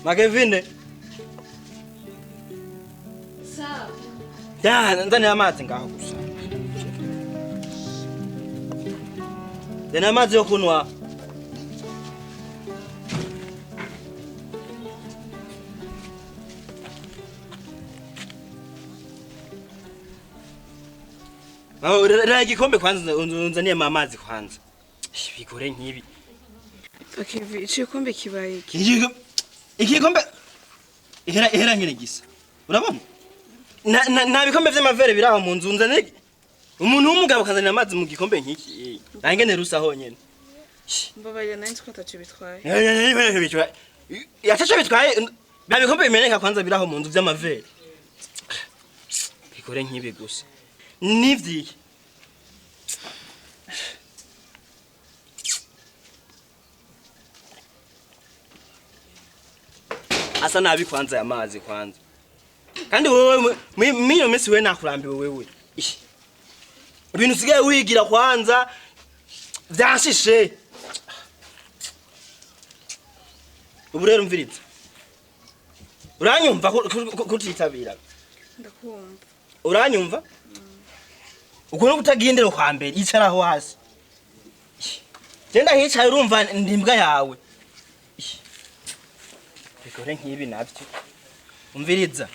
Magevine. Sawa. Ya, ndani amazi ngaho gusa. Ndani amazi yo kunwa. Ra igikombe kwanza unzaniye amazi kwanza. Bigore nkibi. Okay, igikombe kibaye iki? Igikombe ihera nyine gisa. Urabona? Na bikombe vy'amavere biraho mu nzu nzane. Umuntu w'umugabo kazanira amazi mu gikombe nkiki. Angene rusa honyene. Mbabarira nanjye ko atacu bitwaye. Yatacho bitwaye. Bikombe bimeneka kwanza biraho mu nzu vy'amavere. Bigore nkibi gusa. Nivyi. Asa nabi kwanza ya mazi kwanza. Kandi wewe mimi mesi wewe nakurambiwe wewe. Ibintu sigaye wigira kwanza vyashishe. Uburero mviritse. Uranyumva kutitabira? Ndakumva. Uranyumva? Ukuntu utagendera kwa mbere icaraho hasi. Genda hicaye urumva ndimbwa yawe. Bikore nkibi navyo. Umviriza.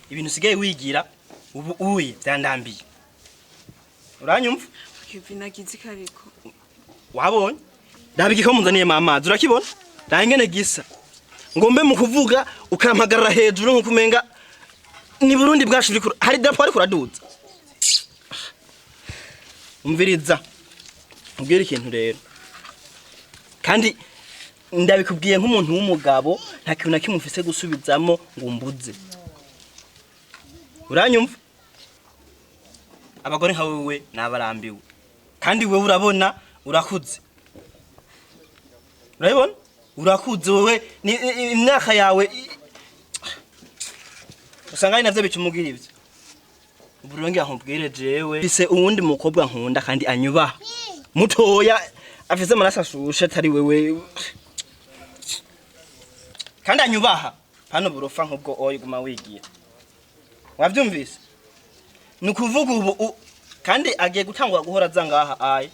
Ibintu sigaye wigira ubu uye byandambiye. Uranyumva? Kivinagize kariko. Wabonye? Ndabigiko munzaniye amazi urakibona? Ndangene gisa. Ngombe mu kuvuga ukampagarara hejuru nko kumenga ni Burundi bwashuri hari dapo ari kuraduza. Umviriza. Ubwira ikintu rero. Kandi ndabikubwiye nk'umuntu w'umugabo nta kintu nakimufise gusubizamo ngo mbuze. Uranyumva? Abagore nka wewe nabarambiwe. Kandi wewe urabona urakuze. Urabona? Urakuze wewe ni imyaka yawe usanga ari navyo bicumugira ivyo. Uburongi ahumbwire jewe bise uwundi mukobwa nkunda kandi anyubaha. Mutoya afise amaraso ashushe atari wewe. Kandi anyubaha hano burofa nk'ubwo oyi guma wigira. Wavyumvise? Nukuvuga ubu kandi agiye gutangwa guhora zangaha aye.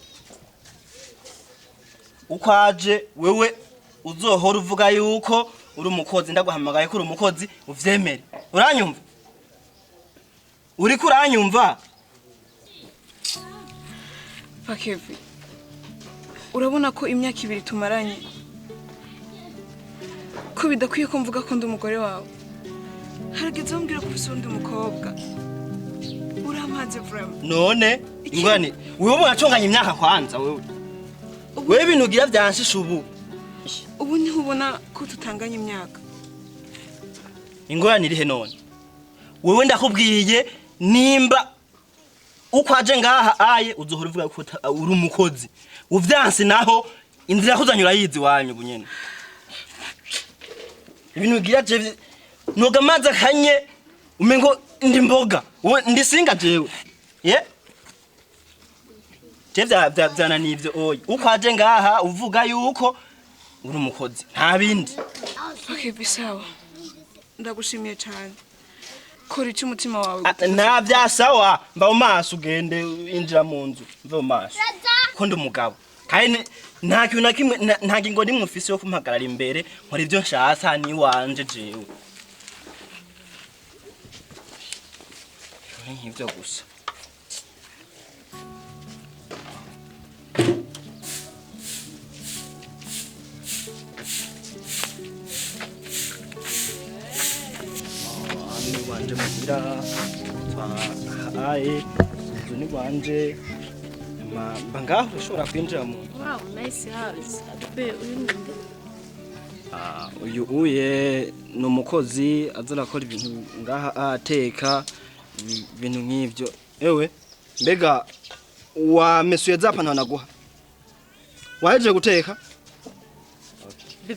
Ukwaje wewe uzohora uvuga yuko uri umukozi ndaguhamagaye ko uri umukozi uvyemere. Uranyumva? Uri kuranyumva? Pakevi. Urabona ko imyaka 2 tumaranye. Ko bidakwiye ko mvuga ko ndi umugore wawe. Harageze umbwira ko ufise undi mukobwa. Uramaze vraiment. None ingwane wewe ubonaconganya imyaka kwanza wewe. Wewe binugira vyanshisha ubu. Ubu ni ubona ko tutanganya imyaka. Ingwane irihe none? Wewe ndakubwiye nimba ukwaje ngaha aye uzohora uvuga ko uri umukozi. Uvyansi naho inzira kuzanyura yizi wanyu bunyene. Ibintu gira je noga maza kanye umengo ndi mboga ndi singa jewe ye vyana nivyo oyi ukwaje ngaha uvuga yuko uri umukozi nta bindi. Okay bisawa ndagushimiye cyane kora iki umutima wawe nta vyasawa mba umaso ugende injira mu nzu mva umaso ko ndi umugabo kandi nta kintu na kimwe nta gingo ndi mufisi yo kumpagarara imbere nkora ivyo nshaka ni wanje jewe. Nk'ivyo gusa. Ni wanje mugira aye ni wanje bangaho ushobora kwinjira mu. Wow, nice house. Abe urinde. Uyu uye no mukozi azana akora ibintu ngaha ateka ibintu nk'ivyo. Ewe mbega wa mesuye zapana naguha. Wahejeje guteka?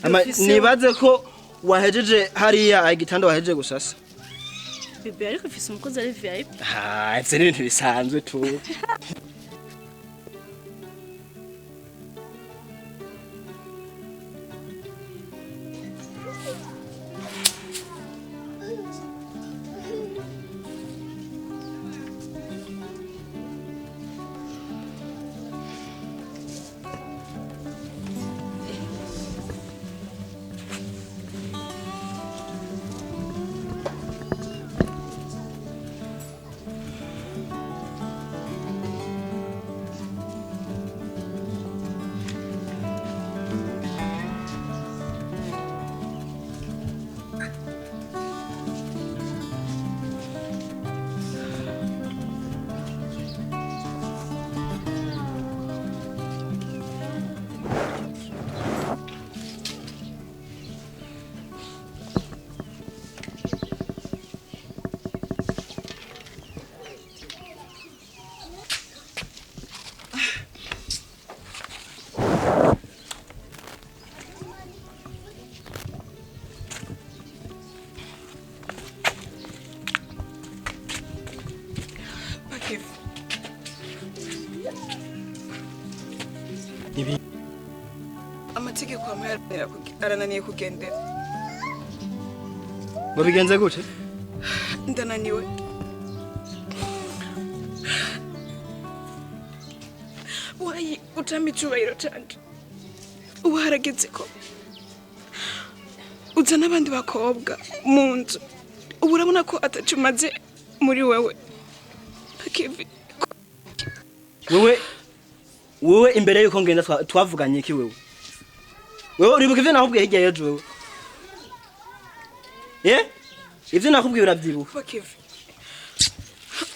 Ama nibaze ko wahejeje hariya igitanda wahejeje gusasa. Bebe ariko ufise umukozi ari VIP. Ivyo ni ibintu bisanzwe tu. Ibi amategeko amwe arananiye kugendera. ngo bigenze gute? Ndananiwe. Wayi utama icyubahiro canje. Ubu harageze ko uza n'abandi bakobwa mu nzu. Ubu urabona ko atacumaze muri wewe. Pakivi. Wewe imbere yuko ngenda twavuganye iki wewe? Wewe uribuka ivyo nakubwiye hirya yejo wewe? Ivyo nakubwiye uravyibuka? Pakivi.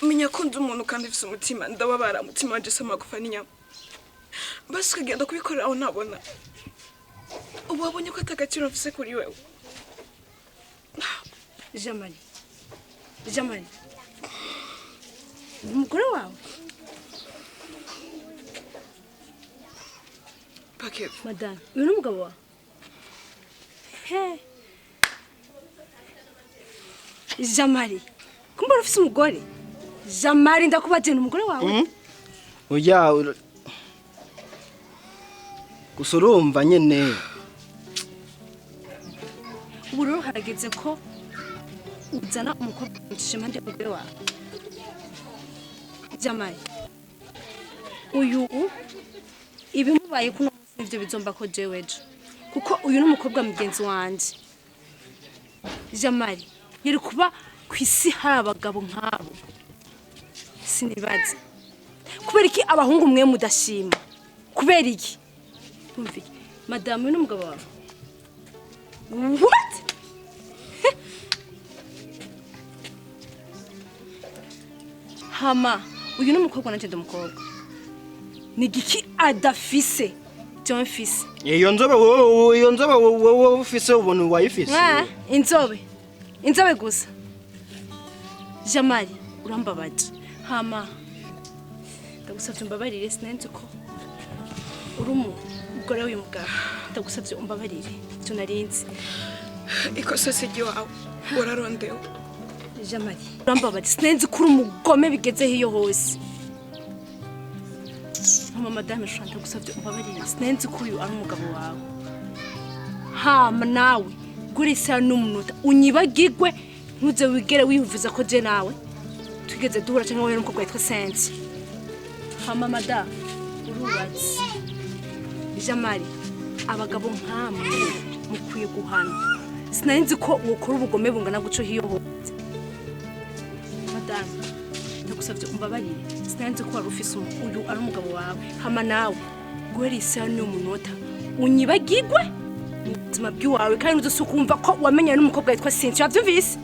Menya ko ndi umuntu kandi mfise umutima ndababara umutima wanje samagufa n'inyama. Basi kugenda kubikorera aho nabona. Ubu wabonye ko atagaciro mfise kuri wewe. Jamali. Umugore wawe? Pakivi. Madame, uyu ni umugabo wawe? Jamali, kumbe ufise umugore? Jamali ndakubaje ni umugore wawe? Oya gusurumva nyene. Ubu rero harageze ko uzana umukobwa ucishe impande y'umugore wawe. Jamali, uyu ibimubaye kuno munsi nivyo bizomba ko jewe ejo, kuko uyu ni umukobwa mugenzi wanje. Jamali, yari kuba kwisi hari abagabo nk'abo sinibaze. Kubera iki abahungu mwe mudashima? Kubera iki? Umvi, madame uyu ni umugabo wawe? What? Hama, uyu ni umukobwa nanje ndumukobwa. Ni giki adafise? Jewe mfise. Iyo nzobe wowe ufise ubuntu wayifise. Inzobe gusa. Jamali, urambabaje. Hama, ndagusavye umbabarire sinenze ko uri umugore w'uyu mugabo. Ndagusavye umbabarire. Cyo narinzi. Ikosa sigi wawe. Wararondewe. Jamali, urambabaje sinenze ko uri umugome bigeze hiyo hose. Hama madame Shanta ndagusavye umbabarire sinenze ko uyu ari umugabo wawe. Hama nawe gurisa n'umunota unyibagirwe ntuze wigere wivuza ko je nawe tugeze duhura cyangwa wowe n'umukobwa witwa Sense. Hama madame urubatse. Jamali, abagabo nkamwe mukwiye guhana. Sinenze ko ukora ubugome bungana guco hiyo hose. Madame ndagusavye umbabarire sinenze ko wari ufise uyu ari umugabo wawe. Hama nawe gurisa n'umunota unyibagirwe ubuzima bw'iwawe kandi uzosukumva ko wamenyanye n'umukobwa witwa Cynthia. Wavyumvise?